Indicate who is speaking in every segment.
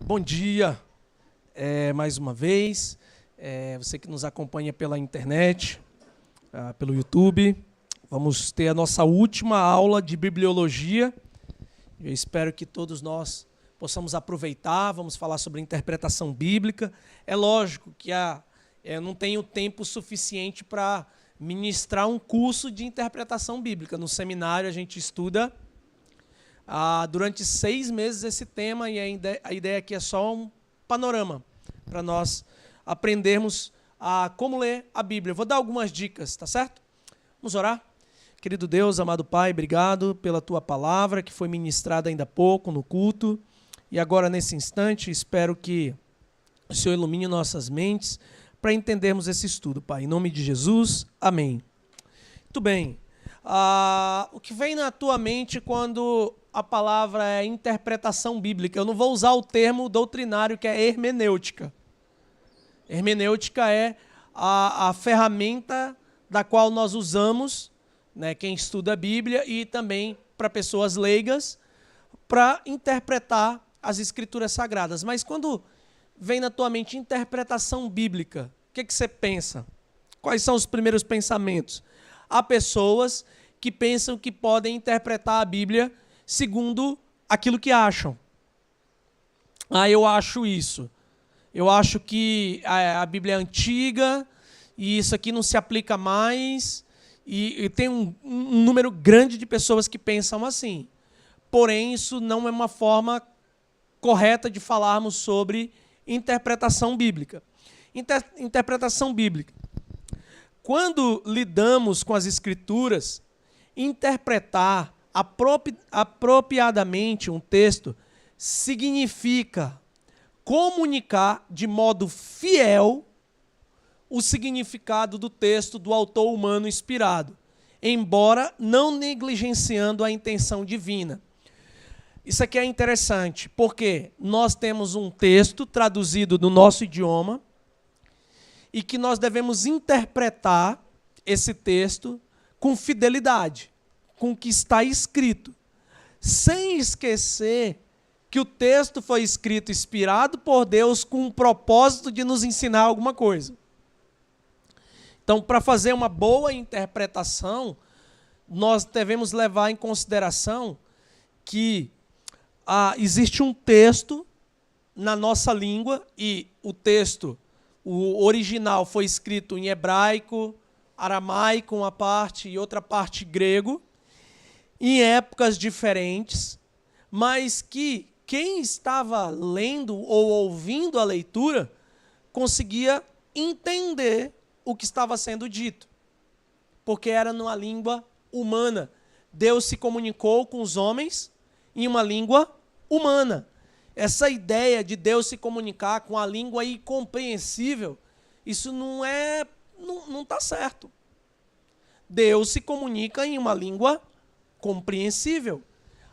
Speaker 1: Bom dia, mais uma vez, você que nos acompanha pela internet, pelo YouTube. Vamos ter a nossa última aula de bibliologia. Eu espero que todos nós possamos aproveitar, vamos falar sobre interpretação bíblica. É lógico que eu não tenho tempo suficiente para ministrar um curso de interpretação bíblica. No seminário a gente estuda durante 6 meses esse tema, e a ideia aqui é só um panorama para nós aprendermos a como ler a Bíblia. Eu vou dar algumas dicas, tá certo? Vamos orar? Querido Deus, amado Pai, obrigado pela Tua palavra que foi ministrada ainda há pouco no culto. E agora, nesse instante, espero que o Senhor ilumine nossas mentes para entendermos esse estudo, Pai. Em nome de Jesus, amém. Muito bem. O que vem na tua mente quando a palavra é interpretação bíblica? Eu não vou usar o termo doutrinário, que é hermenêutica. Hermenêutica é a ferramenta da qual nós usamos, né, quem estuda a Bíblia e também para pessoas leigas, para interpretar as Escrituras Sagradas. Mas quando vem na tua mente interpretação bíblica, o que você pensa? Quais são os primeiros pensamentos? Há pessoas que pensam que podem interpretar a Bíblia segundo aquilo que acham. Eu acho isso. Eu acho que a Bíblia é antiga e isso aqui não se aplica mais. E tem um número grande de pessoas que pensam assim. Porém, isso não é uma forma correta de falarmos sobre interpretação bíblica. Interpretação bíblica. Quando lidamos com as Escrituras, interpretar apropriadamente um texto significa comunicar de modo fiel o significado do texto do autor humano inspirado, embora não negligenciando a intenção divina. Isso aqui é interessante, porque nós temos um texto traduzido no nosso idioma e que nós devemos interpretar esse texto com fidelidade, com o que está escrito, sem esquecer que o texto foi escrito inspirado por Deus com o propósito de nos ensinar alguma coisa. Então, para fazer uma boa interpretação, nós devemos levar em consideração que existe um texto na nossa língua, e o texto, o original, foi escrito em hebraico, aramaico, uma parte, e outra parte grego, em épocas diferentes, mas que quem estava lendo ou ouvindo a leitura conseguia entender o que estava sendo dito, porque era numa língua humana. Deus se comunicou com os homens em uma língua humana. Essa ideia de Deus se comunicar com a língua incompreensível, isso não está certo. Deus se comunica em uma língua compreensível.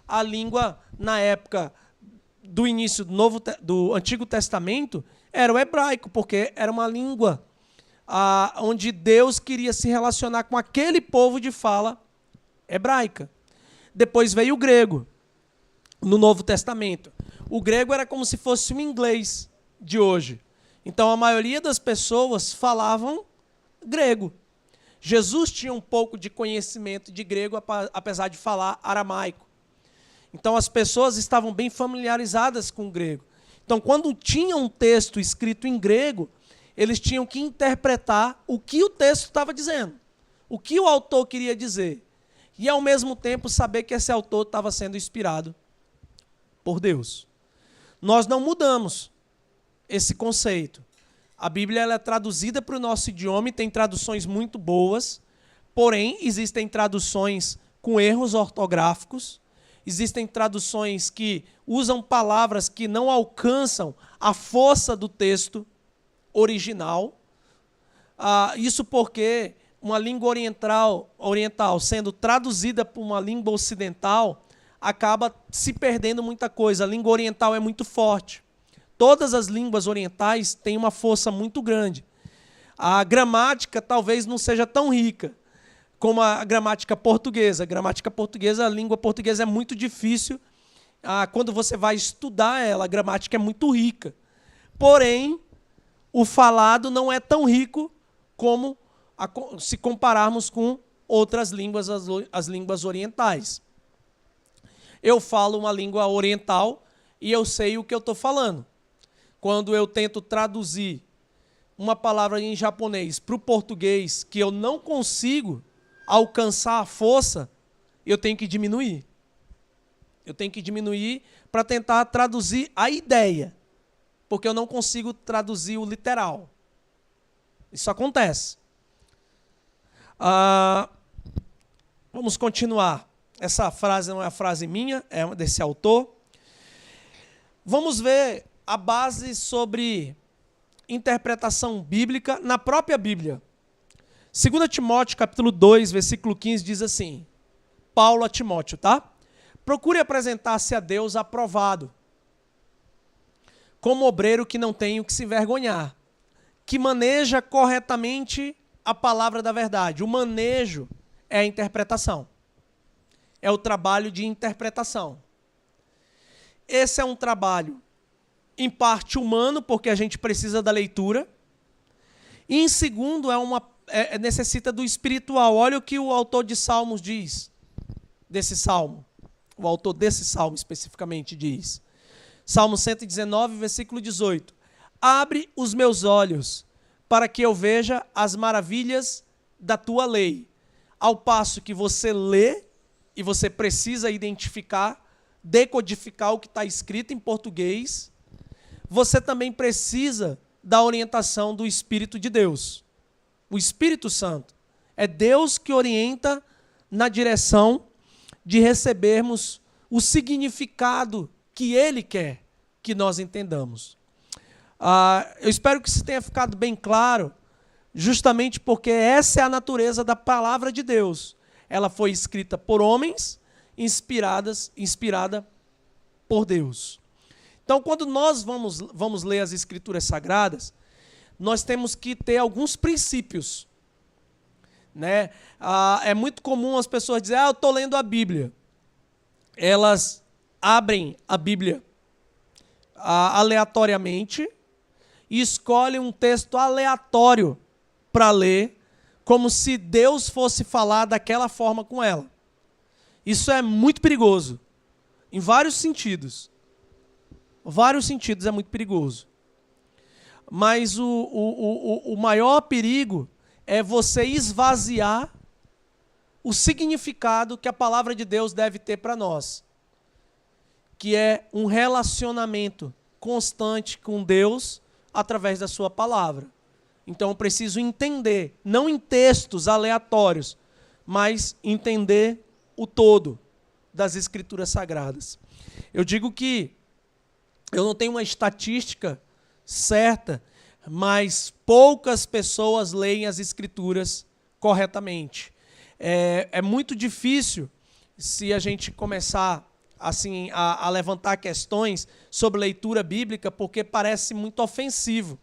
Speaker 1: A língua, na época do início do Antigo Testamento, era o hebraico, porque era uma língua onde Deus queria se relacionar com aquele povo de fala hebraica. Depois veio o grego, no Novo Testamento. O grego era como se fosse o inglês de hoje. Então, a maioria das pessoas falavam grego. Jesus tinha um pouco de conhecimento de grego, apesar de falar aramaico. Então, as pessoas estavam bem familiarizadas com o grego. Então, quando tinha um texto escrito em grego, eles tinham que interpretar o que o texto estava dizendo, o que o autor queria dizer, e, ao mesmo tempo, saber que esse autor estava sendo inspirado por Deus. Nós não mudamos esse conceito. A Bíblia ela é traduzida para o nosso idioma e tem traduções muito boas, porém, existem traduções com erros ortográficos, existem traduções que usam palavras que não alcançam a força do texto original. Isso porque uma língua oriental sendo traduzida por uma língua ocidental, acaba se perdendo muita coisa. A língua oriental é muito forte. Todas as línguas orientais têm uma força muito grande. A gramática talvez não seja tão rica como a gramática portuguesa. A gramática portuguesa, a língua portuguesa é muito difícil quando você vai estudar ela, a gramática é muito rica. Porém, o falado não é tão rico como se compararmos com outras línguas, as línguas orientais. Eu falo uma língua oriental e eu sei o que eu estou falando. Quando eu tento traduzir uma palavra em japonês para o português que eu não consigo alcançar a força, eu tenho que diminuir. Eu tenho que diminuir para tentar traduzir a ideia, porque eu não consigo traduzir o literal. Isso acontece. Vamos continuar. Essa frase não é a frase minha, é desse autor. Vamos ver a base sobre interpretação bíblica na própria Bíblia. 2 Timóteo, capítulo 2, versículo 15, diz assim, Paulo a Timóteo, tá? Procure apresentar-se a Deus aprovado, como obreiro que não tem o que se envergonhar, que maneja corretamente a palavra da verdade. O manejo é a interpretação. É o trabalho de interpretação. Esse é um trabalho, em parte humano, porque a gente precisa da leitura. E, em segundo, necessita do espiritual. Olha o que o autor de Salmos diz, desse salmo. O autor desse salmo, especificamente, diz. Salmo 119, versículo 18. Abre os meus olhos, para que eu veja as maravilhas da tua lei. Ao passo que você lê, e você precisa identificar, decodificar o que está escrito em português, você também precisa da orientação do Espírito de Deus. O Espírito Santo. É Deus que orienta na direção de recebermos o significado que Ele quer que nós entendamos. Eu espero que isso tenha ficado bem claro, justamente porque essa é a natureza da palavra de Deus. Ela foi escrita por homens, inspirada por Deus. Então, quando nós vamos ler as Escrituras Sagradas, nós temos que ter alguns princípios. Né? É muito comum as pessoas dizerem, eu estou lendo a Bíblia. Elas abrem a Bíblia aleatoriamente e escolhem um texto aleatório para ler, como se Deus fosse falar daquela forma com ela. Isso é muito perigoso, em vários sentidos. Vários sentidos é muito perigoso. Mas o maior perigo é você esvaziar o significado que a palavra de Deus deve ter para nós, que é um relacionamento constante com Deus através da sua palavra. Então eu preciso entender, não em textos aleatórios, mas entender o todo das Escrituras Sagradas. Eu digo que eu não tenho uma estatística certa, mas poucas pessoas leem as Escrituras corretamente. É muito difícil se a gente começar assim, a levantar questões sobre leitura bíblica, porque parece muito ofensivo.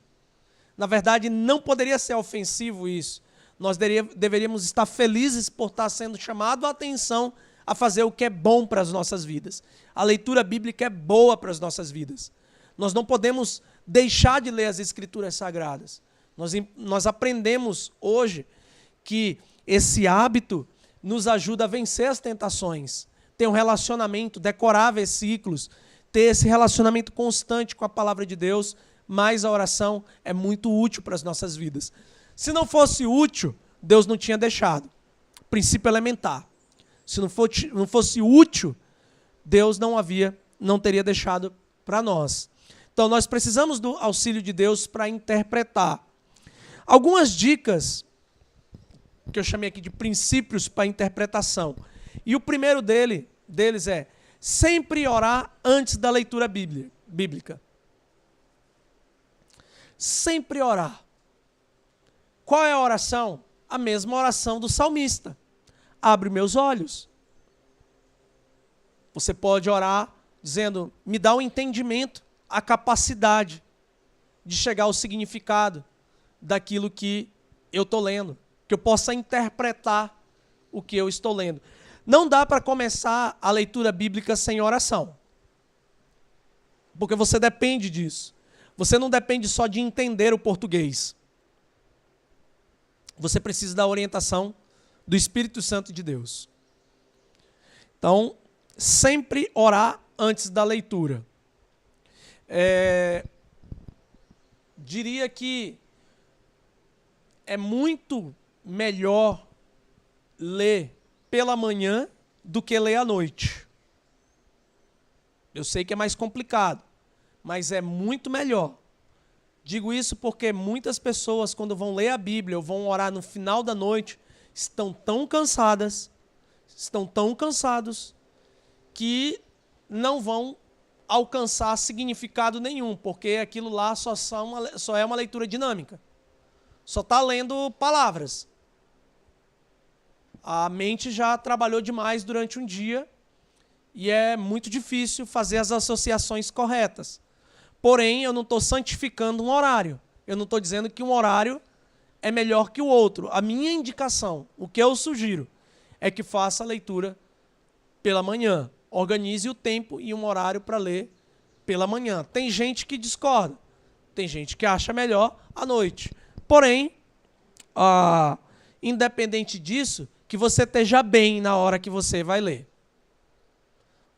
Speaker 1: Na verdade, não poderia ser ofensivo isso. Nós deveríamos estar felizes por estar sendo chamado a atenção a fazer o que é bom para as nossas vidas. A leitura bíblica é boa para as nossas vidas. Nós não podemos deixar de ler as Escrituras Sagradas. Nós aprendemos hoje que esse hábito nos ajuda a vencer as tentações, ter um relacionamento, decorar versículos, ter esse relacionamento constante com a palavra de Deus, mas a oração é muito útil para as nossas vidas. Se não fosse útil, Deus não tinha deixado. Princípio elementar. Se não fosse útil, Deus não teria deixado para nós. Então, nós precisamos do auxílio de Deus para interpretar. Algumas dicas que eu chamei aqui de princípios para interpretação. E o primeiro deles é sempre orar antes da leitura bíblica. Sempre orar. Qual é a oração? A mesma oração do salmista. Abre meus olhos. Você pode orar dizendo, me dá o entendimento, a capacidade de chegar ao significado daquilo que eu estou lendo, que eu possa interpretar o que eu estou lendo. Não dá para começar a leitura bíblica sem oração. Porque você depende disso. Você não depende só de entender o português. Você precisa da orientação do Espírito Santo de Deus. Então, sempre orar antes da leitura. Diria que é muito melhor ler pela manhã do que ler à noite. Eu sei que é mais complicado, mas é muito melhor. Digo isso porque muitas pessoas, quando vão ler a Bíblia ou vão orar no final da noite, estão tão cansados, que não vão alcançar significado nenhum, porque aquilo lá só é uma leitura dinâmica. Só está lendo palavras. A mente já trabalhou demais durante um dia e é muito difícil fazer as associações corretas. Porém, eu não estou santificando um horário. Eu não estou dizendo que um horário é melhor que o outro. A minha indicação, o que eu sugiro, é que faça a leitura pela manhã. Organize o tempo e um horário para ler pela manhã. Tem gente que discorda. Tem gente que acha melhor à noite. Porém, independente disso, que você esteja bem na hora que você vai ler.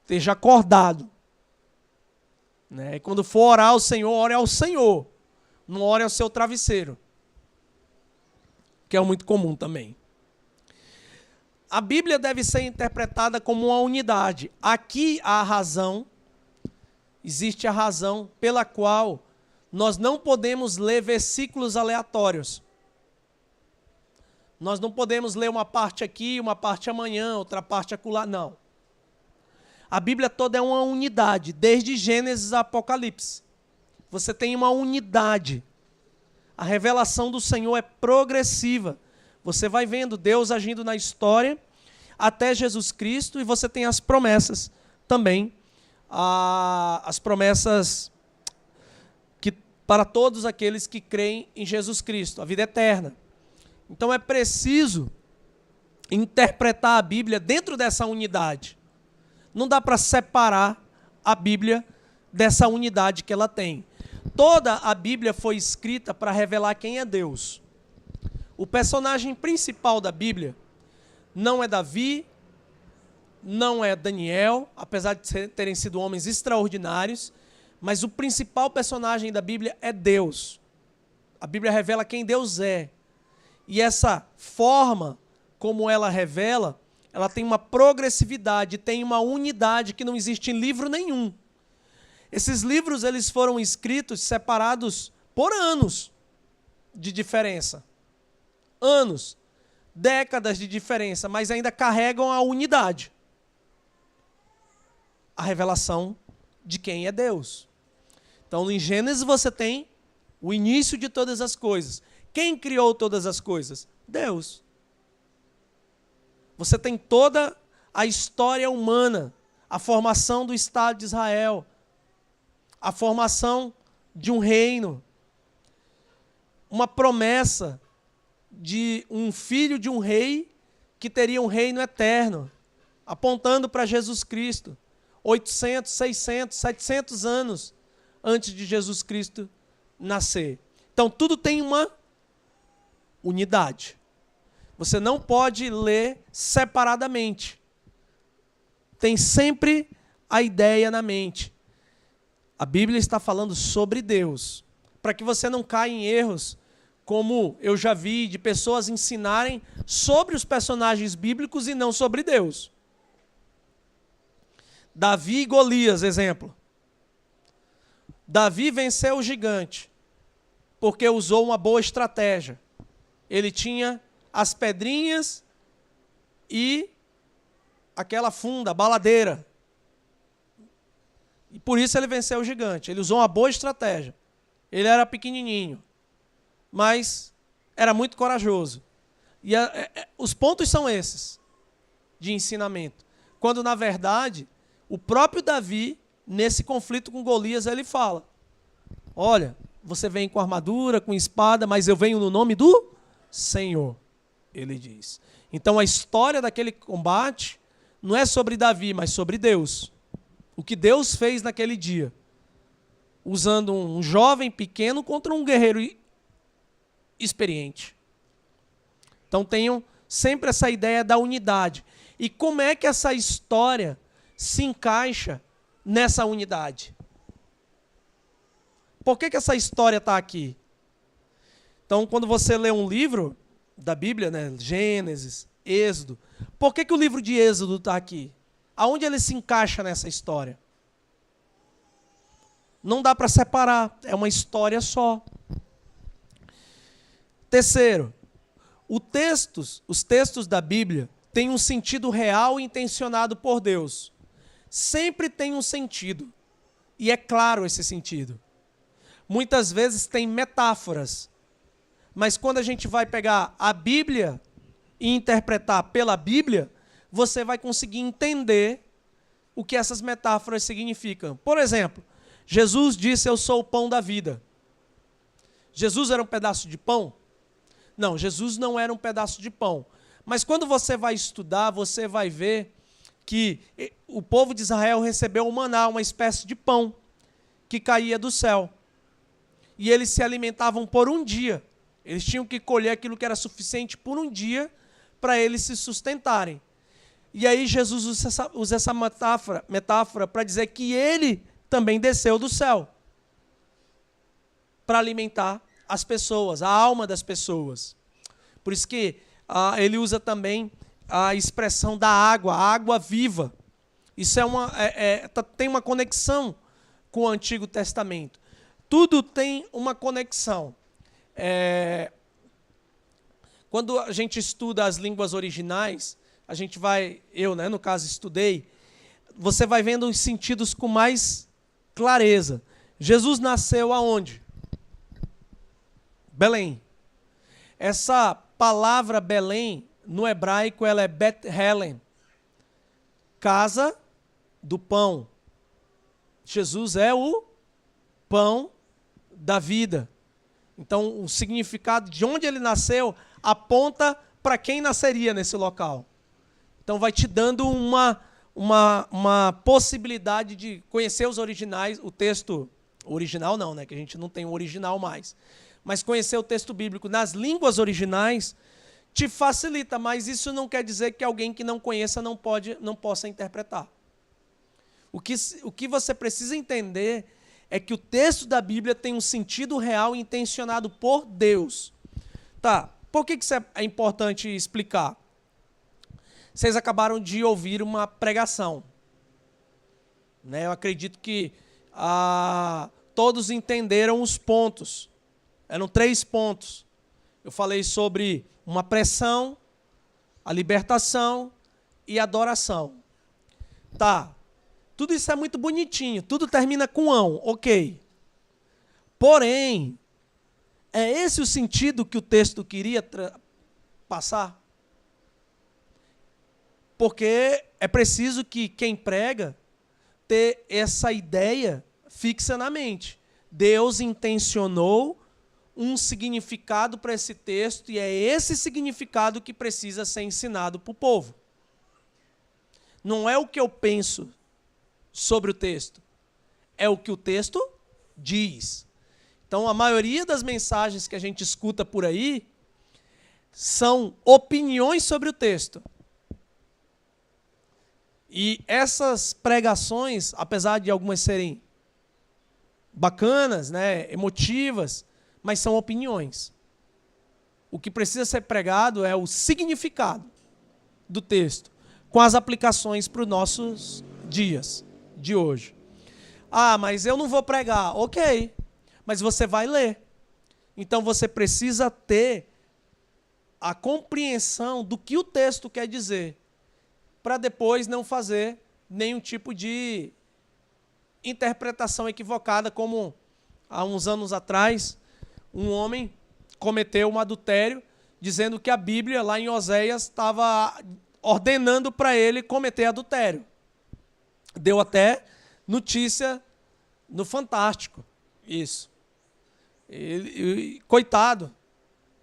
Speaker 1: Esteja acordado. Né? E quando for orar ao Senhor, ore ao Senhor. Não ore ao seu travesseiro. Que é muito comum também. A Bíblia deve ser interpretada como uma unidade. Aqui há a razão, existe a razão pela qual nós não podemos ler versículos aleatórios. Nós não podemos ler uma parte aqui, uma parte amanhã, outra parte acolá. Não. A Bíblia toda é uma unidade, desde Gênesis a Apocalipse. Você tem uma unidade. A revelação do Senhor é progressiva. Você vai vendo Deus agindo na história até Jesus Cristo, e você tem as promessas também. As promessas para todos aqueles que creem em Jesus Cristo, a vida eterna. Então é preciso interpretar a Bíblia dentro dessa unidade. Não dá para separar a Bíblia dessa unidade que ela tem. Toda a Bíblia foi escrita para revelar quem é Deus. O personagem principal da Bíblia não é Davi, não é Daniel, apesar de terem sido homens extraordinários, mas o principal personagem da Bíblia é Deus. A Bíblia revela quem Deus é. E essa forma como ela revela, ela tem uma progressividade, tem uma unidade que não existe em livro nenhum. Esses livros eles foram escritos separados por anos de diferença. Anos, décadas de diferença, mas ainda carregam a unidade. A revelação de quem é Deus. Então, em Gênesis você tem o início de todas as coisas. Quem criou todas as coisas? Deus. Você tem toda a história humana, a formação do Estado de Israel, a formação de um reino, uma promessa de um filho de um rei que teria um reino eterno, apontando para Jesus Cristo, 800, 600, 700 anos antes de Jesus Cristo nascer. Então, tudo tem uma unidade. Você não pode ler separadamente. Tem sempre a ideia na mente. A Bíblia está falando sobre Deus, para que você não caia em erros, como eu já vi de pessoas ensinarem sobre os personagens bíblicos e não sobre Deus. Davi e Golias, exemplo. Davi venceu o gigante porque usou uma boa estratégia. Ele tinha as pedrinhas e aquela funda, a baladeira. E por isso ele venceu o gigante. Ele usou uma boa estratégia. Ele era pequenininho, mas era muito corajoso. E os pontos são esses de ensinamento. Quando, na verdade, o próprio Davi, nesse conflito com Golias, ele fala: olha, você vem com armadura, com espada, mas eu venho no nome do Senhor, ele diz. Então a história daquele combate não é sobre Davi, mas sobre Deus. O que Deus fez naquele dia. usando um jovem pequeno contra um guerreiro experiente. Então tenham sempre essa ideia da unidade. E como é que essa história se encaixa nessa unidade? Por que essa história está aqui? Então, quando você lê um livro da Bíblia, né, Gênesis, Êxodo, por que o livro de Êxodo está aqui? Aonde ele se encaixa nessa história? Não dá para separar, é uma história só. Terceiro, os textos da Bíblia têm um sentido real e intencionado por Deus. Sempre tem um sentido, e é claro esse sentido. Muitas vezes tem metáforas, mas quando a gente vai pegar a Bíblia e interpretar pela Bíblia, você vai conseguir entender o que essas metáforas significam. Por exemplo, Jesus disse: eu sou o pão da vida. Jesus era um pedaço de pão? Não, Jesus não era um pedaço de pão. Mas quando você vai estudar, você vai ver que o povo de Israel recebeu o maná, uma espécie de pão que caía do céu. E eles se alimentavam por um dia. Eles tinham que colher aquilo que era suficiente por um dia para eles se sustentarem. E aí Jesus usa essa metáfora para dizer que ele também desceu do céu para alimentar as pessoas, a alma das pessoas. Por isso que ele usa também a expressão da água, a água viva. Isso tem uma conexão com o Antigo Testamento. Tudo tem uma conexão. Quando a gente estuda as línguas originais, a gente vai, no caso, estudei, você vai vendo os sentidos com mais clareza. Jesus nasceu aonde? Belém. Essa palavra Belém, no hebraico, ela é Bethlehem, casa do pão. Jesus é o pão da vida. Então, o significado de onde ele nasceu aponta para quem nasceria nesse local. Então, vai te dando uma possibilidade de conhecer os originais, o texto original não, né, que a gente não tem o original mais. Mas conhecer o texto bíblico nas línguas originais te facilita, mas isso não quer dizer que alguém que não conheça não possa interpretar. O que você precisa entender é que o texto da Bíblia tem um sentido real e intencionado por Deus. Tá, por que isso é importante explicar? Vocês acabaram de ouvir uma pregação, né? Eu acredito que todos entenderam os pontos. Eram 3 pontos. Eu falei sobre uma pressão, a libertação e a adoração. Tá. Tudo isso é muito bonitinho. Tudo termina com ão. Ok. Porém, é esse o sentido que o texto queria passar? Porque é preciso que quem prega ter essa ideia fixa na mente. Deus intencionou um significado para esse texto e é esse significado que precisa ser ensinado para o povo. Não é o que eu penso sobre o texto, é o que o texto diz. Então, a maioria das mensagens que a gente escuta por aí são opiniões sobre o texto. E essas pregações, apesar de algumas serem bacanas, né, emotivas, mas são opiniões. O que precisa ser pregado é o significado do texto, com as aplicações para os nossos dias de hoje. Ah, mas eu não vou pregar. Ok, mas você vai ler. Então você precisa ter a compreensão do que o texto quer dizer, para depois não fazer nenhum tipo de interpretação equivocada, como há uns anos atrás, um homem cometeu um adultério, dizendo que a Bíblia, lá em Oséias, estava ordenando para ele cometer adultério. Deu até notícia no Fantástico, isso. Coitado,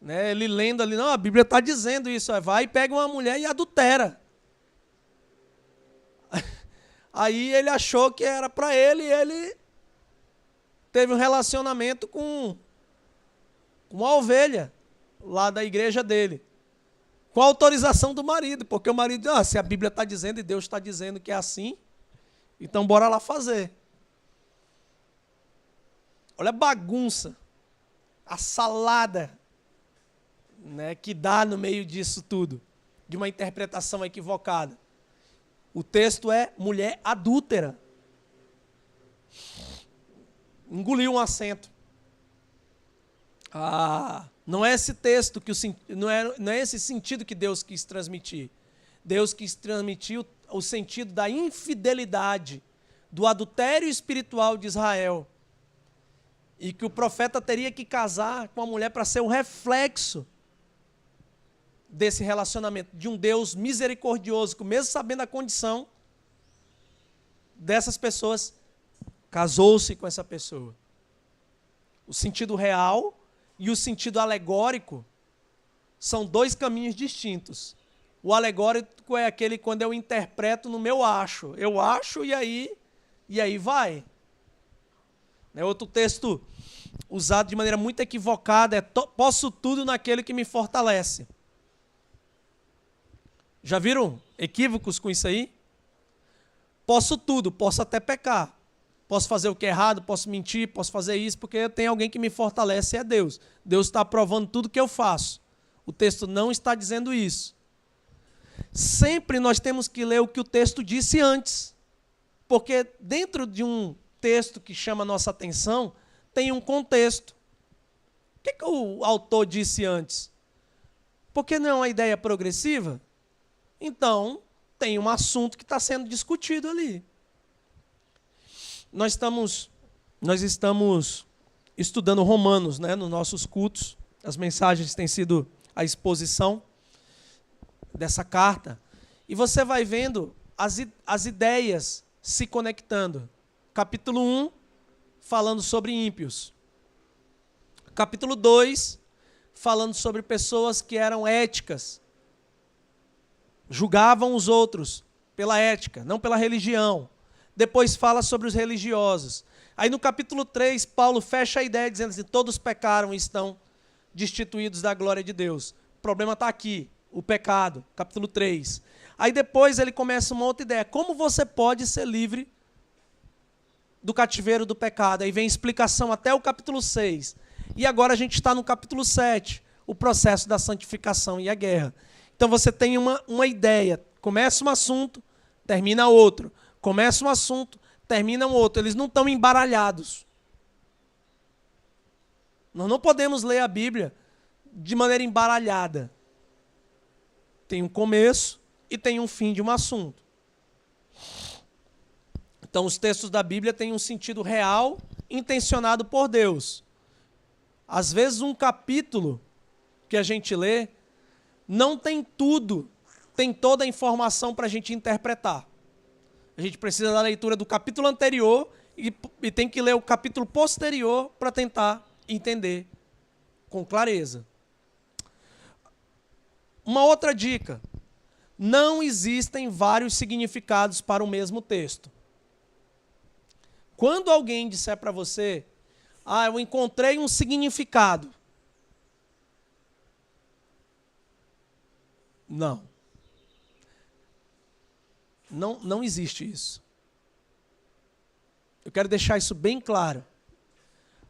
Speaker 1: né? Ele lendo ali, não, a Bíblia está dizendo isso, vai e pega uma mulher e adultera. Aí ele achou que era para ele e ele teve um relacionamento com uma ovelha lá da igreja dele, com a autorização do marido, porque o marido disse, se a Bíblia está dizendo e Deus está dizendo que é assim, então bora lá fazer. Olha a bagunça, a salada, né, que dá no meio disso tudo, de uma interpretação equivocada. O texto é mulher adúltera. Engoliu um acento. Não é esse texto que não é esse sentido que Deus quis transmitir. Deus quis transmitir o sentido da infidelidade, do adultério espiritual de Israel. E que o profeta teria que casar com a mulher para ser o reflexo desse relacionamento, de um Deus misericordioso, que mesmo sabendo a condição dessas pessoas, casou-se com essa pessoa. O sentido real e o sentido alegórico são dois caminhos distintos. O alegórico é aquele quando eu interpreto no meu acho. Eu acho e aí vai. Outro texto usado de maneira muito equivocada é posso tudo naquele que me fortalece. Já viram equívocos com isso aí? Posso tudo, posso até pecar. Posso fazer o que é errado, posso mentir, posso fazer isso, porque tem alguém que me fortalece, é Deus. Deus está aprovando tudo que eu faço. O texto não está dizendo isso. Sempre nós temos que ler o que o texto disse antes. Porque dentro de um texto que chama a nossa atenção, tem um contexto. O que o autor disse antes? Porque não é uma ideia progressiva? Então, tem um assunto que está sendo discutido ali. Nós estamos estudando Romanos, né, nos nossos cultos. As mensagens têm sido a exposição dessa carta. E você vai vendo as ideias se conectando. Capítulo 1, falando sobre ímpios. Capítulo 2, falando sobre pessoas que eram éticas. Julgavam os outros pela ética, não pela religião. Depois fala sobre os religiosos. Aí no capítulo 3, Paulo fecha a ideia dizendo assim, todos pecaram e estão destituídos da glória de Deus. O problema está aqui, o pecado, capítulo 3. Aí depois ele começa uma outra ideia, como você pode ser livre do cativeiro do pecado? Aí vem explicação até o capítulo 6. E agora a gente está no capítulo 7, o processo da santificação e a guerra. Então você tem uma ideia, começa um assunto, termina outro. Começa um assunto, termina um outro. Eles não estão embaralhados. Nós não podemos ler a Bíblia de maneira embaralhada. Tem um começo e tem um fim de um assunto. Então os textos da Bíblia têm um sentido real, intencionado por Deus. Às vezes um capítulo que a gente lê não tem tudo, tem toda a informação para a gente interpretar. A gente precisa da leitura do capítulo anterior e tem que ler o capítulo posterior para tentar entender com clareza. Uma outra dica. Não existem vários significados para o mesmo texto. Quando alguém disser para você, eu encontrei um significado. Não existe isso. Eu quero deixar isso bem claro.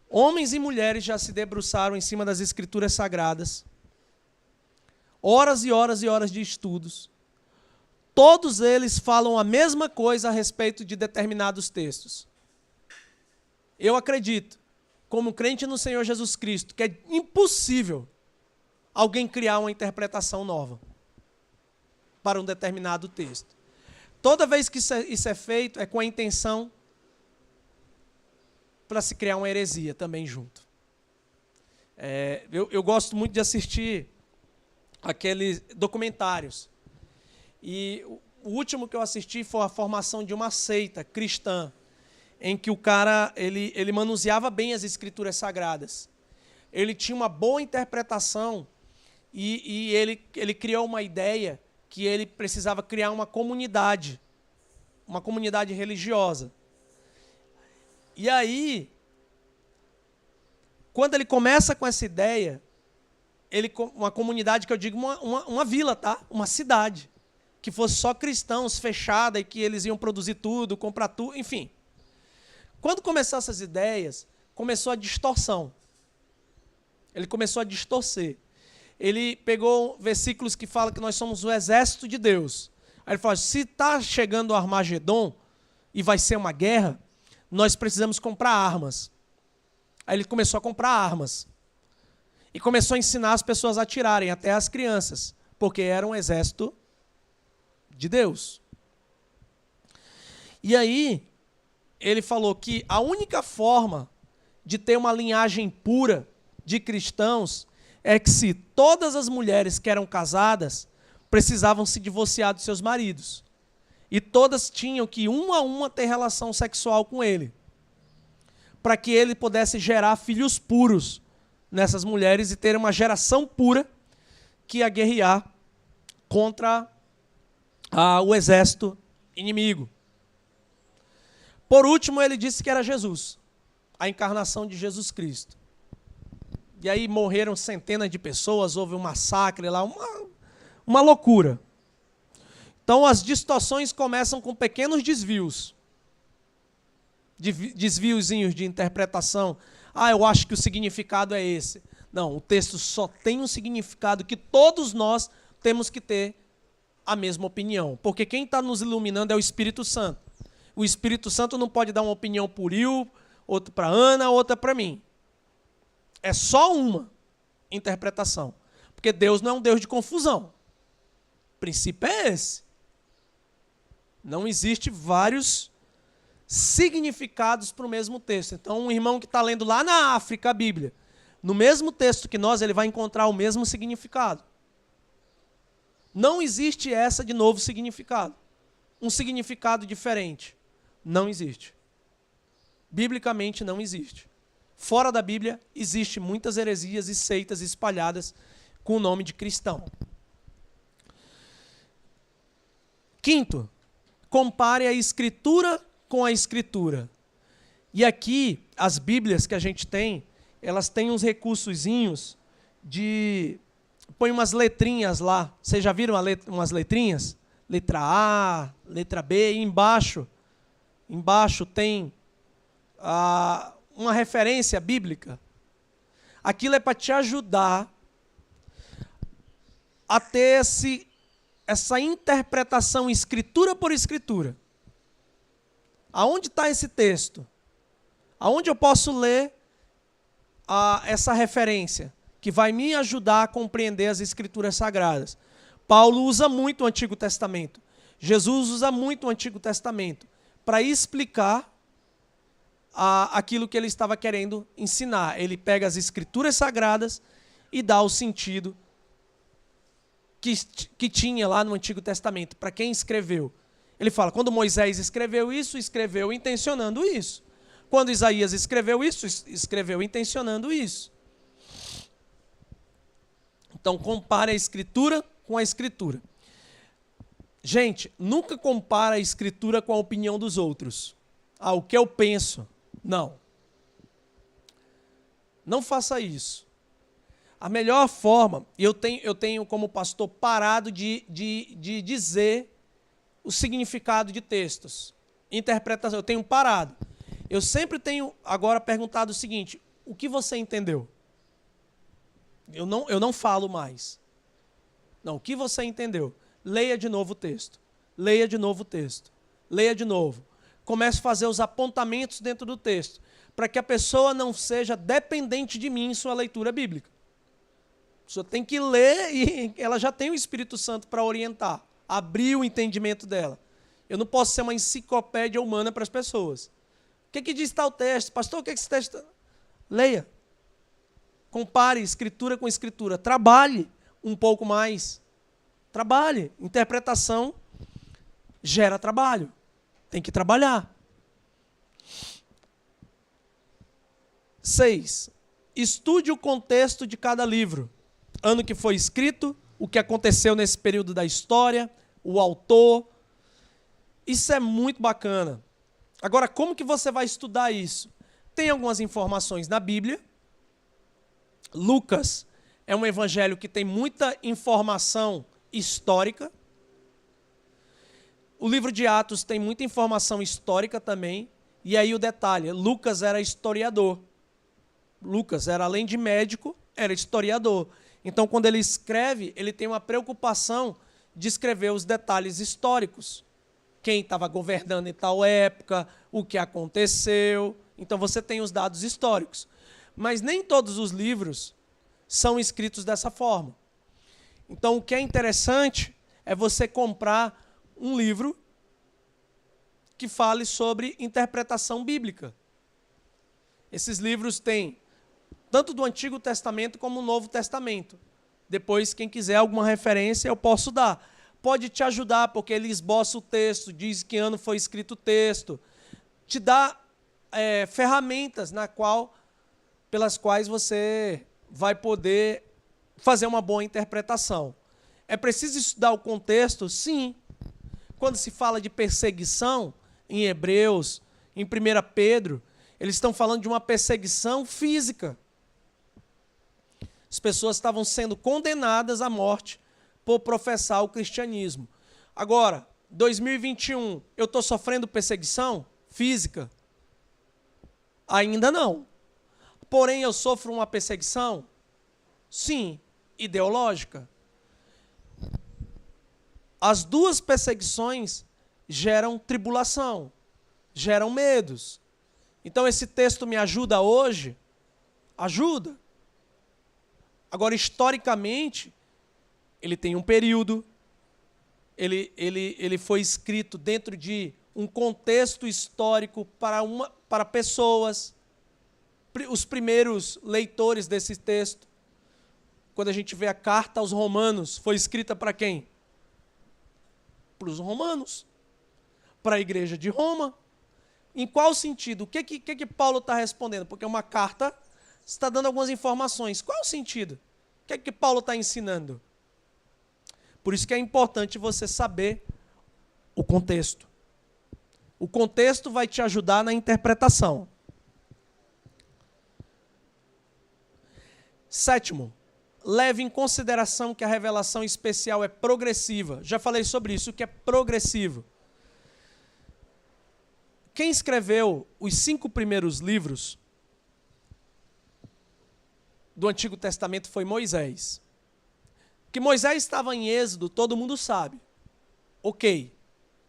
Speaker 1: Homens e mulheres já se debruçaram em cima das Escrituras Sagradas. Horas e horas e horas de estudos. Todos eles falam a mesma coisa a respeito de determinados textos. Eu acredito, como crente no Senhor Jesus Cristo, que é impossível alguém criar uma interpretação nova para um determinado texto. Toda vez que isso é feito, é com a intenção para se criar uma heresia também junto. Eu gosto muito de assistir aqueles documentários. E o último que eu assisti foi a formação de uma seita cristã, em que o cara ele manuseava bem as Escrituras Sagradas. Ele tinha uma boa interpretação e ele criou uma ideia que ele precisava criar uma comunidade religiosa. E aí, quando ele começa com essa ideia, uma comunidade que eu digo uma vila, tá? Uma cidade, que fosse só cristãos, fechada, e que eles iam produzir tudo, comprar tudo, enfim. Quando começaram essas ideias, começou a distorção. Ele começou a distorcer. Ele pegou versículos que falam que nós somos o exército de Deus. Aí ele falou, se está chegando o Armagedon e vai ser uma guerra, nós precisamos comprar armas. Aí ele começou a comprar armas. E começou a ensinar as pessoas a atirarem, até as crianças, porque era um exército de Deus. E aí, ele falou que a única forma de ter uma linhagem pura de cristãos é que se todas as mulheres que eram casadas precisavam se divorciar dos seus maridos. E todas tinham que, uma a uma, ter relação sexual com ele. Para que ele pudesse gerar filhos puros nessas mulheres e ter uma geração pura que ia guerrear contra o exército inimigo. Por último, ele disse que era Jesus, a encarnação de Jesus Cristo. E aí morreram centenas de pessoas, houve um massacre lá, uma loucura. Então as distorções começam com pequenos desvios. Desviozinhos de interpretação. Eu acho que o significado é esse. Não, o texto só tem um significado que todos nós temos que ter a mesma opinião. Porque quem está nos iluminando é o Espírito Santo. O Espírito Santo não pode dar uma opinião para o Will, outra para a Ana, outra para mim. É só uma interpretação. Porque Deus não é um Deus de confusão. O princípio é esse. Não existe vários significados para o mesmo texto. Então, um irmão que está lendo lá na África a Bíblia, no mesmo texto que nós, ele vai encontrar o mesmo significado. Não existe essa de novo significado. Um significado diferente. Não existe. Biblicamente não existe. Fora da Bíblia, existe muitas heresias e seitas espalhadas com o nome de cristão. Quinto, compare a Escritura com a Escritura. E aqui, as Bíblias que a gente tem, elas têm uns recursozinhos de... Põe umas letrinhas lá. Vocês já viram umas letrinhas? Letra A, letra B, e embaixo tem uma referência bíblica. Aquilo é para te ajudar a ter essa interpretação escritura por escritura. Aonde está esse texto? Aonde eu posso ler essa referência que vai me ajudar a compreender as escrituras sagradas? Paulo usa muito o Antigo Testamento. Jesus usa muito o Antigo Testamento para explicar aquilo que ele estava querendo ensinar. Ele pega as escrituras sagradas e dá o sentido que tinha lá no Antigo Testamento, para quem escreveu. Ele fala, quando Moisés escreveu isso, escreveu intencionando isso. Quando Isaías escreveu isso, escreveu intencionando isso. Então, compare a Escritura com a Escritura. Gente, nunca compare a Escritura com a opinião dos outros. O que eu penso. Não. Não faça isso. A melhor forma, e eu tenho como pastor parado de dizer o significado de textos, interpretação, eu tenho parado. Eu sempre tenho agora perguntado o seguinte, o que você entendeu? Eu não falo mais. Não, o que você entendeu? Leia de novo o texto. Leia de novo o texto. Leia de novo. Comece a fazer os apontamentos dentro do texto, para que a pessoa não seja dependente de mim em sua leitura bíblica. A pessoa tem que ler e ela já tem o Espírito Santo para orientar, abrir o entendimento dela. Eu não posso ser uma enciclopédia humana para as pessoas. O que diz tal texto? Pastor, o que esse texto... Leia. Compare Escritura com Escritura. Trabalhe um pouco mais. Trabalhe. Interpretação gera trabalho. Tem que trabalhar. 6. Estude o contexto de cada livro. Ano que foi escrito, o que aconteceu nesse período da história, o autor. Isso é muito bacana. Agora, como que você vai estudar isso? Tem algumas informações na Bíblia, Lucas é um evangelho que tem muita informação histórica. O livro de Atos tem muita informação histórica também. E aí o detalhe, Lucas era historiador. Lucas era, além de médico, era historiador. Então, quando ele escreve, ele tem uma preocupação de escrever os detalhes históricos. Quem estava governando em tal época, o que aconteceu. Então, você tem os dados históricos. Mas nem todos os livros são escritos dessa forma. Então, o que é interessante é você comprar um livro que fale sobre interpretação bíblica. Esses livros têm tanto do Antigo Testamento como do Novo Testamento. Depois, quem quiser alguma referência, eu posso dar. Pode te ajudar, porque ele esboça o texto, diz que ano foi escrito o texto. Te dá ferramentas pelas quais você vai poder fazer uma boa interpretação. É preciso estudar o contexto? Sim. Quando se fala de perseguição, em Hebreus, em 1 Pedro, eles estão falando de uma perseguição física. As pessoas estavam sendo condenadas à morte por professar o cristianismo. Agora, 2021, eu estou sofrendo perseguição física? Ainda não. Porém, eu sofro uma perseguição? Sim, ideológica. As duas perseguições geram tribulação, geram medos. Então, esse texto me ajuda hoje? Ajuda. Agora, historicamente, ele tem um período, ele foi escrito dentro de um contexto histórico para pessoas, os primeiros leitores desse texto. Quando a gente vê a carta aos Romanos, foi escrita para quem? Para os romanos, para a igreja de Roma. Em qual sentido? O que Paulo está respondendo? Porque uma carta está dando algumas informações. Qual é o sentido? O que Paulo está ensinando? Por isso que é importante você saber o contexto. O contexto vai te ajudar na interpretação. Sétimo, leve em consideração que a revelação especial é progressiva. Já falei sobre isso, o que é progressivo. Quem escreveu os 5 primeiros livros do Antigo Testamento foi Moisés. Que Moisés estava em Êxodo, todo mundo sabe. Ok,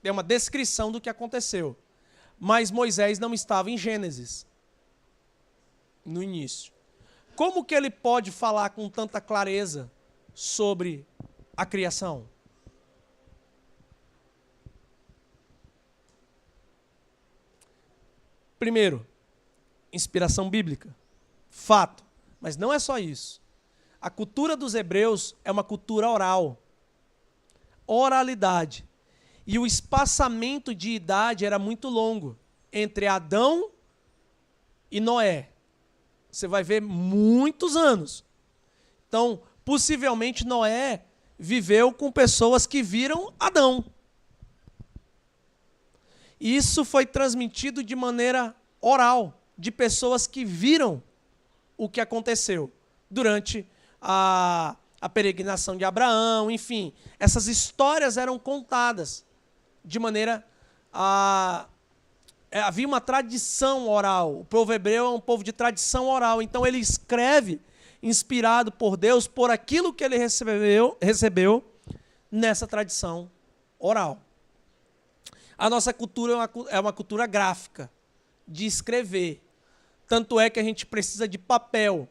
Speaker 1: é uma descrição do que aconteceu. Mas Moisés não estava em Gênesis, no início. Como que ele pode falar com tanta clareza sobre a criação? Primeiro, inspiração bíblica. Fato. Mas não é só isso. A cultura dos hebreus é uma cultura oral. Oralidade. E o espaçamento de idade era muito longo entre Adão e Noé. Você vai ver muitos anos. Então, possivelmente Noé viveu com pessoas que viram Adão. Isso foi transmitido de maneira oral, de pessoas que viram o que aconteceu durante a peregrinação de Abraão, enfim. Essas histórias eram contadas de maneira havia uma tradição oral. O povo hebreu é um povo de tradição oral. Então ele escreve, inspirado por Deus, por aquilo que ele recebeu nessa tradição oral. A nossa cultura é uma cultura gráfica, de escrever. Tanto é que a gente precisa de papel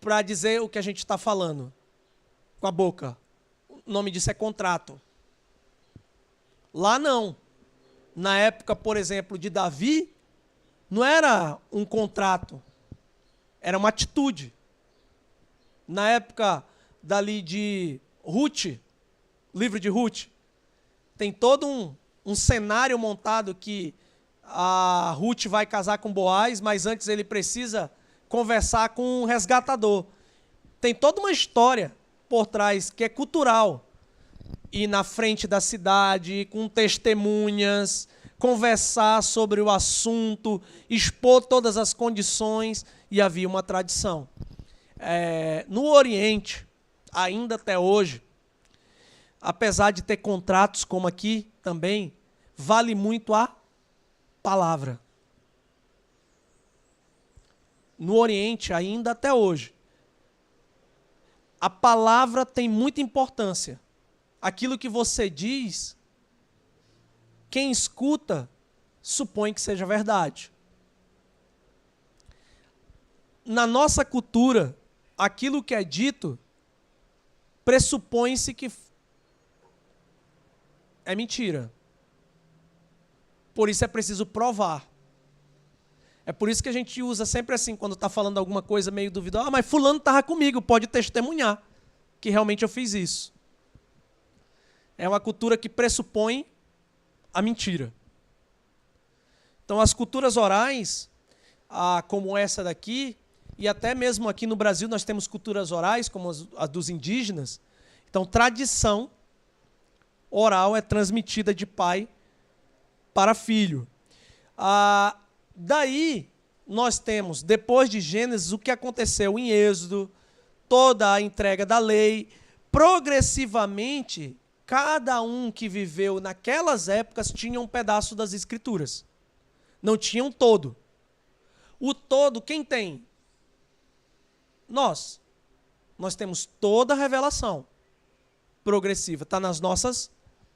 Speaker 1: para dizer o que a gente está falando com a boca. O nome disso é contrato. Lá não. Na época, por exemplo, de Davi, não era um contrato, era uma atitude. Na época dali de Ruth, livro de Ruth, tem todo um cenário montado que a Ruth vai casar com Boaz, mas antes ele precisa conversar com um resgatador. Tem toda uma história por trás que é cultural. Ir na frente da cidade, com testemunhas, conversar sobre o assunto, expor todas as condições, e havia uma tradição. No Oriente, ainda até hoje, apesar de ter contratos como aqui também, vale muito a palavra. No Oriente, ainda até hoje, a palavra tem muita importância. Aquilo que você diz, quem escuta supõe que seja verdade. Na nossa cultura, aquilo que é dito pressupõe-se que é mentira. Por isso é preciso provar. É por isso que a gente usa sempre assim, quando está falando alguma coisa meio duvidosa. Ah, mas fulano estava comigo, pode testemunhar que realmente eu fiz isso. É uma cultura que pressupõe a mentira. Então, as culturas orais, como essa daqui, e até mesmo aqui no Brasil nós temos culturas orais, como as dos indígenas. Então, tradição oral é transmitida de pai para filho. Daí, nós temos, depois de Gênesis, o que aconteceu em Êxodo, toda a entrega da lei. Progressivamente, cada um que viveu naquelas épocas tinha um pedaço das Escrituras. Não tinha um todo. O todo, quem tem? Nós. Nós temos toda a revelação progressiva, está nas nossas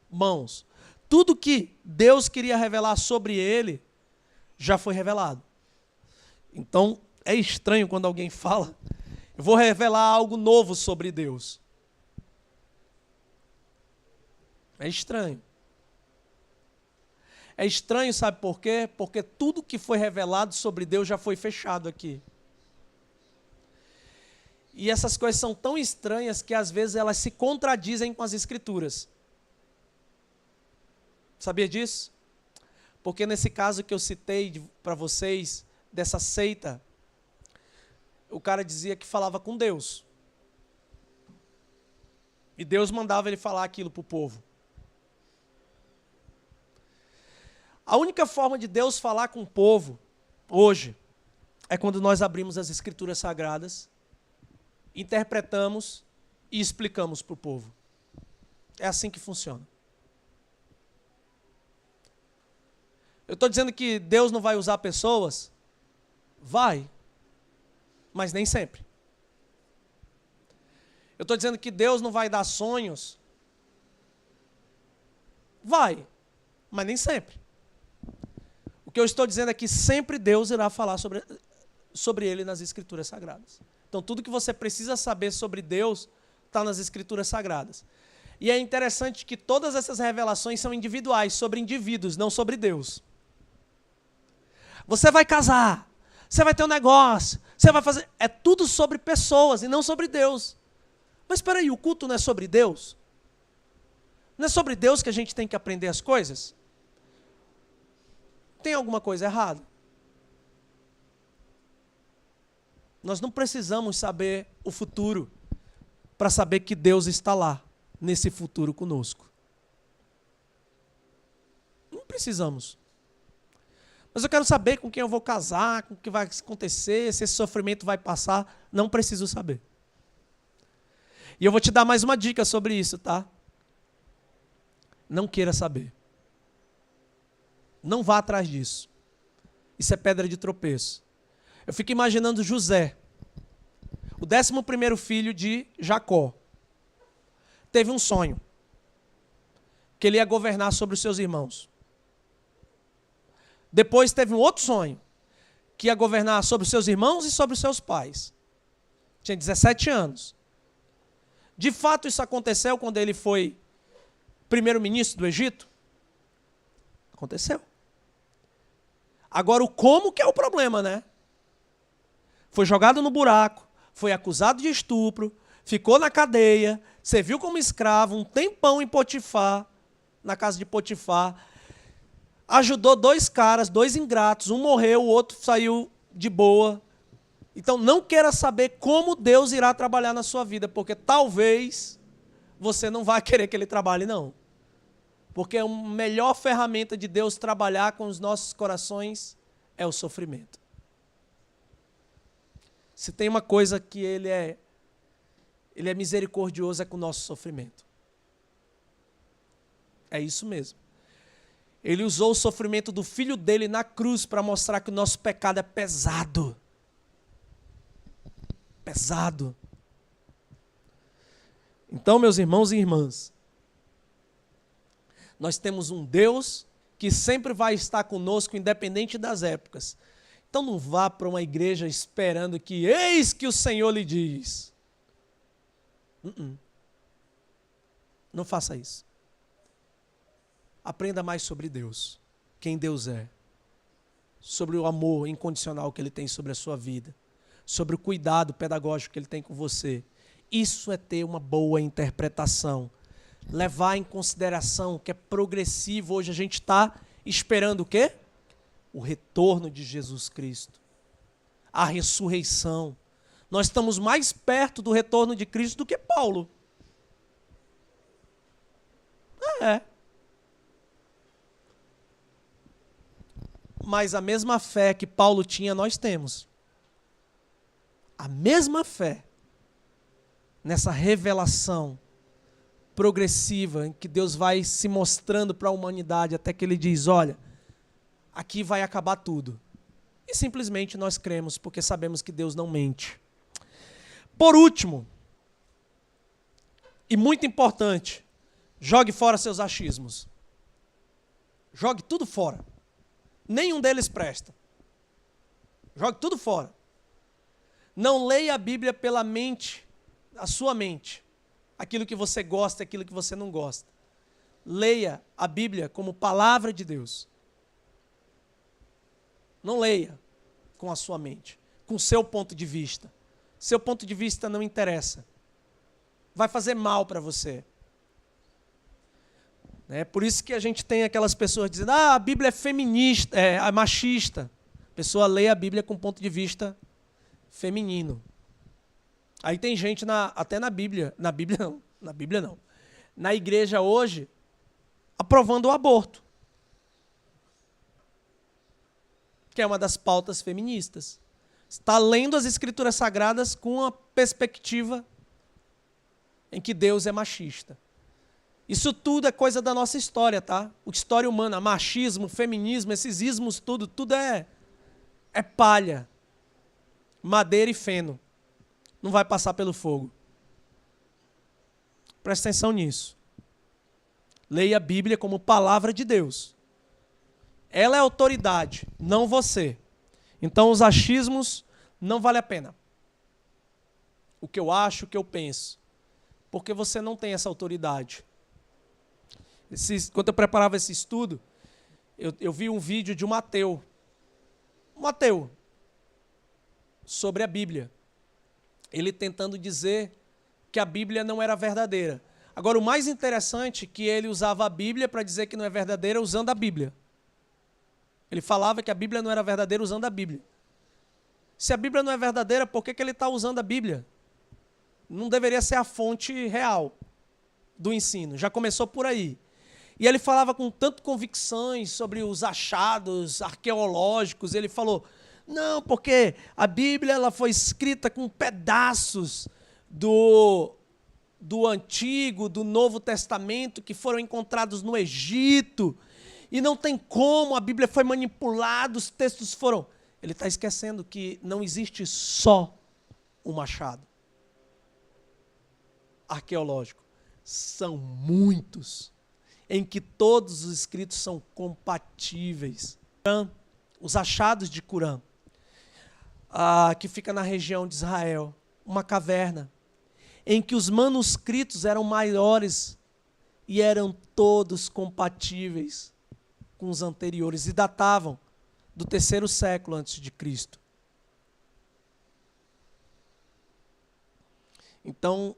Speaker 1: mãos. Tudo que Deus queria revelar sobre ele já foi revelado. Então, é estranho quando alguém fala, eu vou revelar algo novo sobre Deus. É estranho. É estranho, sabe por quê? Porque tudo que foi revelado sobre Deus já foi fechado aqui. E essas coisas são tão estranhas que às vezes elas se contradizem com as Escrituras. Sabia disso? Porque nesse caso que eu citei para vocês, dessa seita, o cara dizia que falava com Deus. E Deus mandava ele falar aquilo para o povo. A única forma de Deus falar com o povo, hoje, é quando nós abrimos as Escrituras Sagradas, interpretamos e explicamos para o povo. É assim que funciona. Eu estou dizendo que Deus não vai usar pessoas? Vai, mas nem sempre. Eu estou dizendo que Deus não vai dar sonhos? Vai, mas nem sempre. O que eu estou dizendo é que sempre Deus irá falar sobre ele nas Escrituras Sagradas. Então, tudo que você precisa saber sobre Deus está nas Escrituras Sagradas. E é interessante que todas essas revelações são individuais, sobre indivíduos, não sobre Deus. Você vai casar, você vai ter um negócio, você vai fazer... É tudo sobre pessoas e não sobre Deus. Mas espera aí, o culto não é sobre Deus? Não é sobre Deus que a gente tem que aprender as coisas? Tem alguma coisa errada? Nós não precisamos saber o futuro para saber que Deus está lá, nesse futuro conosco. Não precisamos. Mas eu quero saber com quem eu vou casar, com o que vai acontecer, se esse sofrimento vai passar. Não preciso saber. E eu vou te dar mais uma dica sobre isso, tá? Não queira saber. Não vá atrás disso. Isso é pedra de tropeço. Eu fico imaginando José, o 11º filho de Jacó. Teve um sonho, que ele ia governar sobre os seus irmãos. Depois teve um outro sonho, que ia governar sobre os seus irmãos e sobre os seus pais. Tinha 17 anos. De fato, isso aconteceu quando ele foi primeiro-ministro do Egito? Aconteceu. Agora, o como que é o problema, né? Foi jogado no buraco, foi acusado de estupro, ficou na cadeia, serviu como escravo um tempão em Potifar, na casa de Potifar, ajudou 2 caras, 2 ingratos, um morreu, o outro saiu de boa. Então não queira saber como Deus irá trabalhar na sua vida, porque talvez você não vá querer que Ele trabalhe, não. Porque a melhor ferramenta de Deus trabalhar com os nossos corações é o sofrimento. Se tem uma coisa que ele é misericordioso é com o nosso sofrimento. É isso mesmo. Ele usou o sofrimento do filho dele na cruz para mostrar que o nosso pecado é pesado. Pesado. Então, meus irmãos e irmãs, nós temos um Deus que sempre vai estar conosco, independente das épocas. Então não vá para uma igreja esperando que eis que o Senhor lhe diz. Não faça isso. Aprenda mais sobre Deus, quem Deus é, sobre o amor incondicional que Ele tem sobre a sua vida, sobre o cuidado pedagógico que Ele tem com você. Isso é ter uma boa interpretação, levar em consideração que é progressivo. Hoje a gente está esperando o quê? O retorno de Jesus Cristo, a ressurreição. Nós estamos mais perto do retorno de Cristo do que Paulo. Mas a mesma fé que Paulo tinha, nós temos. A mesma fé nessa revelação progressiva em que Deus vai se mostrando para a humanidade até que Ele diz, olha, aqui vai acabar tudo. E simplesmente nós cremos porque sabemos que Deus não mente. Por último, e muito importante, jogue fora seus achismos. Jogue tudo fora. Nenhum deles presta. Jogue tudo fora. Não leia a Bíblia pela mente, a sua mente. Aquilo que você gosta, aquilo que você não gosta. Leia a Bíblia como palavra de Deus. Não leia com a sua mente, com o seu ponto de vista. Seu ponto de vista não interessa. Vai fazer mal para você. É por isso que a gente tem aquelas pessoas dizendo, a Bíblia é feminista, é machista. A pessoa lê a Bíblia com ponto de vista feminino. Aí tem gente até na Bíblia não, na igreja hoje, aprovando o aborto, que é uma das pautas feministas. Está lendo as Escrituras Sagradas com a perspectiva em que Deus é machista. Isso tudo é coisa da nossa história, tá? A história humana, machismo, feminismo, esses ismos, tudo é palha, madeira e feno. Não vai passar pelo fogo. Presta atenção nisso. Leia a Bíblia como palavra de Deus. Ela é autoridade, não você. Então os achismos não vale a pena. O que eu acho, o que eu penso. Porque você não tem essa autoridade. Quando eu preparava esse estudo, eu vi um vídeo de um ateu. Um ateu. Sobre a Bíblia. Ele tentando dizer que a Bíblia não era verdadeira. Agora, o mais interessante é que ele usava a Bíblia para dizer que não é verdadeira usando a Bíblia. Ele falava que a Bíblia não era verdadeira usando a Bíblia. Se a Bíblia não é verdadeira, por que ele está usando a Bíblia? Não deveria ser a fonte real do ensino. Já começou por aí. E ele falava com tanto convicções sobre os achados arqueológicos. Ele falou, não, porque a Bíblia ela foi escrita com pedaços do Antigo, do Novo Testamento, que foram encontrados no Egito. E não tem como, a Bíblia foi manipulada, os textos foram... Ele está esquecendo que não existe só um achado arqueológico. São muitos, em que todos os escritos são compatíveis. Os achados de Qumran, que fica na região de Israel, uma caverna, em que os manuscritos eram maiores e eram todos compatíveis com os anteriores e datavam do 3º século antes de Cristo. Então,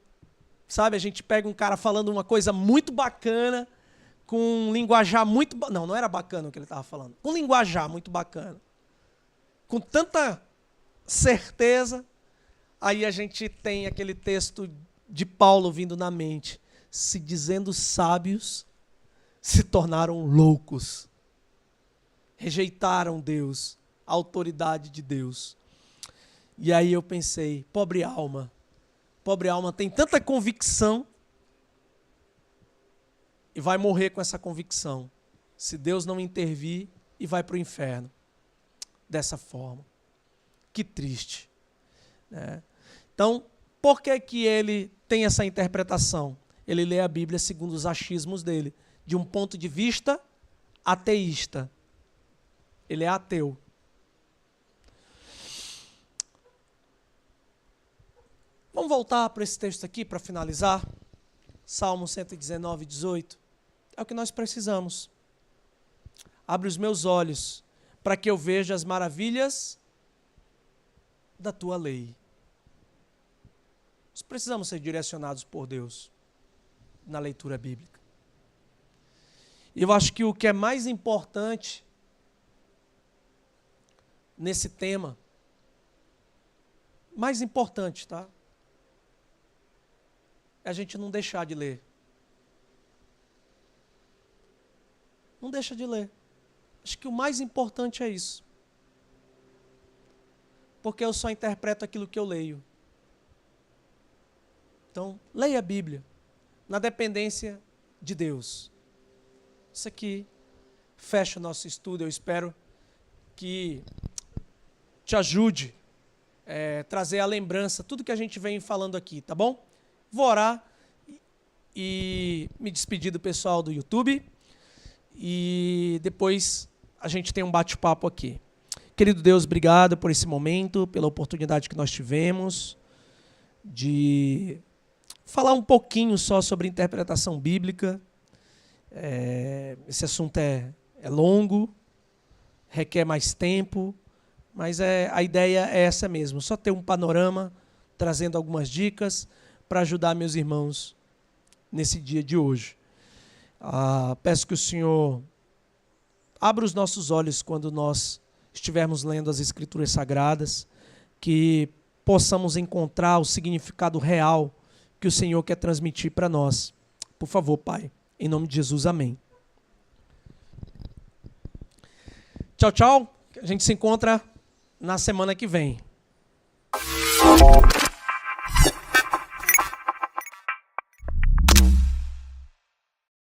Speaker 1: sabe, a gente pega um cara falando uma coisa muito bacana, com um linguajar muito... Não era bacana o que ele estava falando. Com um linguajar muito bacana. Com tanta certeza, aí a gente tem aquele texto de Paulo vindo na mente. Se dizendo sábios, se tornaram loucos. Rejeitaram Deus, a autoridade de Deus. E aí eu pensei, pobre alma tem tanta convicção e vai morrer com essa convicção, se Deus não intervir, e vai para o inferno. Dessa forma. Que triste. Né? Então, por que que ele tem essa interpretação? Ele lê a Bíblia segundo os achismos dele, de um ponto de vista ateísta. Ele é ateu. Vamos voltar para esse texto aqui para finalizar. Salmo 119, 18. É o que nós precisamos. Abre os meus olhos para que eu veja as maravilhas da tua lei. Nós precisamos ser direcionados por Deus na leitura bíblica. E eu acho que o que é mais importante nesse tema, mais importante, tá? É a gente não deixar de ler. Não deixa de ler. Acho que o mais importante é isso. Porque eu só interpreto aquilo que eu leio. Então, leia a Bíblia na dependência de Deus. Isso aqui fecha o nosso estudo. Eu espero que te ajude a trazer à lembrança tudo que a gente vem falando aqui, tá bom? Vou orar e me despedir do pessoal do YouTube. E depois a gente tem um bate-papo aqui. Querido Deus, obrigado por esse momento, pela oportunidade que nós tivemos de falar um pouquinho só sobre interpretação bíblica. Esse assunto é longo, requer mais tempo, mas a ideia é essa mesmo, só ter um panorama, trazendo algumas dicas para ajudar meus irmãos nesse dia de hoje. Peço que o Senhor abra os nossos olhos quando nós estivermos lendo as Escrituras Sagradas, que possamos encontrar o significado real que o Senhor quer transmitir para nós. Por favor, Pai, em nome de Jesus, amém. Tchau, tchau. A gente se encontra na semana que vem.